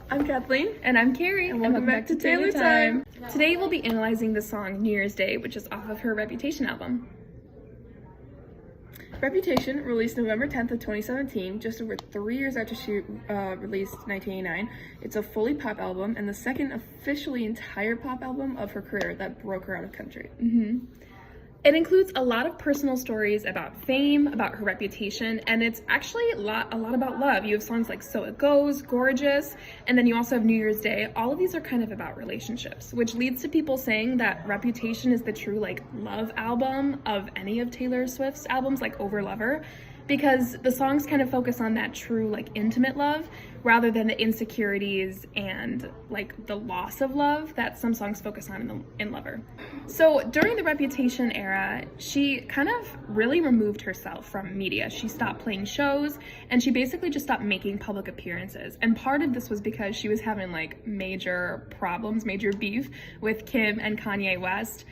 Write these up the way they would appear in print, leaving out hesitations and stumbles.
I'm Kathleen. And I'm Carrie. And welcome back to Taylor Time. Today we'll be analyzing the song New Year's Day, which is off of her Reputation album. Reputation, released November 10th of 2017, just over 3 years after she released 1989. It's a fully pop album and the second officially entire pop album of her career that broke her out of country. It includes a lot of personal stories about fame, about her reputation, and it's actually a lot about love. You have songs like So It Goes, Gorgeous, and then you also have New Year's Day. All of these are kind of about relationships, which leads to people saying that Reputation is the true love album of any of Taylor Swift's albums, like Over Lover, because the songs kind of focus on that true intimate love rather than the insecurities and the loss of love that some songs focus on in Lover. So during the Reputation era, she kind of really removed herself from media. She stopped playing shows and she basically just stopped making public appearances. And part of this was because she was having major problems, major beef with Kim and Kanye West,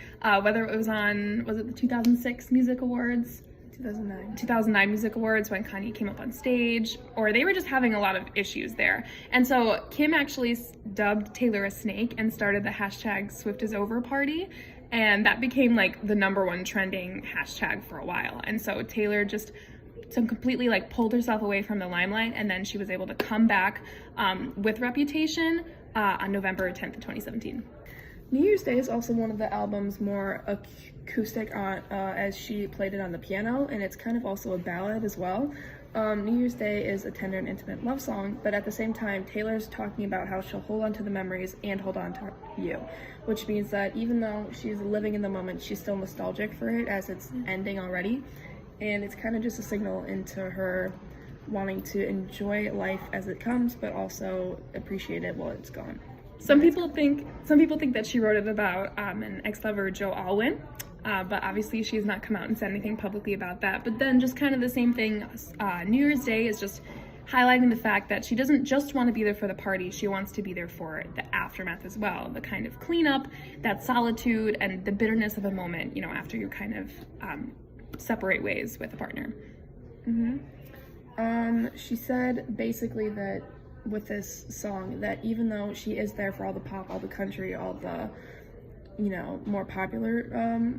whether it was it the 2006 Music Awards? 2009 Music Awards when Kanye came up on stage, or they were just having a lot of issues there. And so Kim actually dubbed Taylor a snake and started the hashtag #SwiftIsOver party, and that became the #1 trending hashtag for a while. And so Taylor just completely pulled herself away from the limelight, and then she was able to come back with Reputation on November 10th of 2017. New Year's Day is also one of the album's more acoustic as she played it on the piano, and it's kind of also a ballad as well. New Year's Day is a tender and intimate love song, but at the same time, Taylor's talking about how she'll hold on to the memories and hold on to you, which means that even though she's living in the moment, she's still nostalgic for it as it's ending already, and it's kind of just a signal into her wanting to enjoy life as it comes, but also appreciate it while it's gone. Some people think that she wrote it about an ex-lover, Joe Alwyn, but obviously she's not come out and said anything publicly about that. But then just kind of the same thing, New Year's Day is just highlighting the fact that she doesn't just want to be there for the party, she wants to be there for the aftermath as well, the kind of cleanup, that solitude, and the bitterness of a moment, after you kind of separate ways with a partner. She said basically that with this song that even though she is there for all the pop, all the country, all the more popular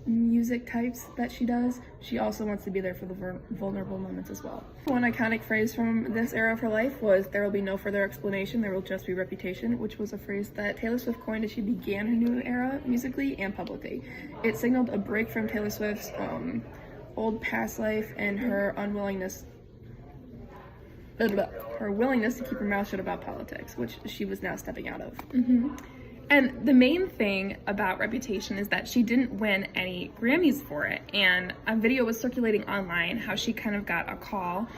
music types that she does, she also wants to be there for the vulnerable moments as well. One iconic phrase from this era of her life was, "There will be no further explanation, there will just be reputation," which was a phrase that Taylor Swift coined as she began her new era musically and publicly. It signaled a break from Taylor Swift's old past life and her willingness to keep her mouth shut about politics, which she was now stepping out of. And the main thing about Reputation is that she didn't win any Grammys for it, and a video was circulating online how she kind of got a call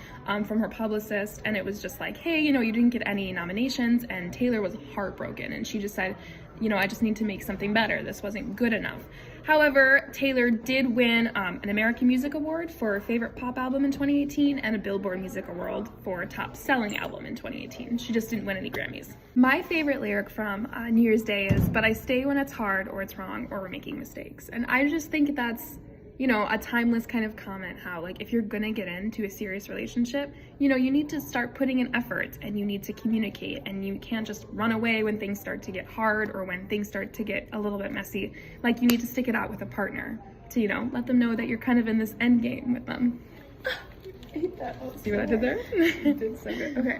from her publicist, and it was just hey, you didn't get any nominations, and Taylor was heartbroken, and she just said, I just need to make something better. This wasn't good enough. However, Taylor did win an American Music Award for Favorite Pop Album in 2018 and a Billboard Music Award for Top Selling Album in 2018. She just didn't win any Grammys. My favorite lyric from New Year's Day is, "But I stay when it's hard or it's wrong or we're making mistakes." And I just think that's a timeless kind of comment, how if you're gonna get into a serious relationship, you need to start putting in effort and you need to communicate, and you can't just run away when things start to get hard or when things start to get a little bit messy. You need to stick it out with a partner to, let them know that you're kind of in this end game with them. I hate that. See what I did there? You did so good. Okay.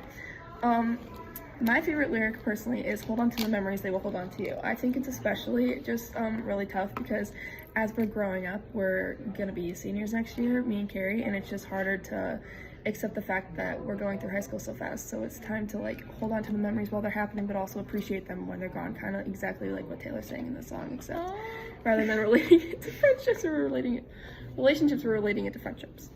My favorite lyric personally is, "Hold on to the memories, they will hold on to you." I think it's especially just really tough because as we're growing up, we're gonna be seniors next year, me and Carrie, and it's just harder to accept the fact that we're going through high school so fast. So it's time to hold on to the memories while they're happening, but also appreciate them when they're gone, kind of exactly like what Taylor's saying in the song, except rather than relating it to friendships, relationships, we're relating it to friendships.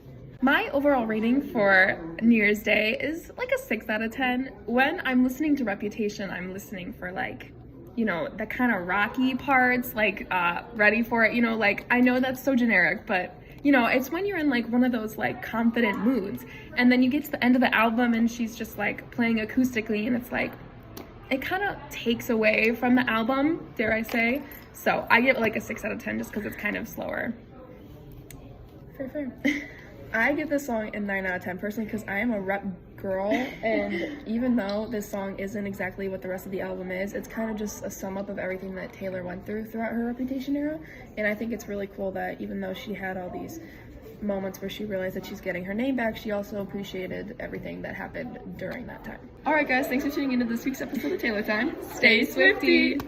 My overall rating for New Year's Day is a 6 out of 10. When I'm listening to Reputation, I'm listening for the kind of rocky parts, Ready for It, I know that's so generic, but it's when you're in one of those confident moods, and then you get to the end of the album and she's just playing acoustically, and it's it kind of takes away from the album, dare I say. So I give it a 6 out of 10 just because it's kind of slower. Fair. I give this song a 9 out of 10 personally because I am a girl, and even though this song isn't exactly what the rest of the album is, it's kind of just a sum up of everything that Taylor went through throughout her Reputation era. And I think it's really cool that even though she had all these moments where she realized that she's getting her name back, she also appreciated everything that happened during that time. Alright guys, thanks for tuning into this week's episode of Taylor Time. Stay Swifty!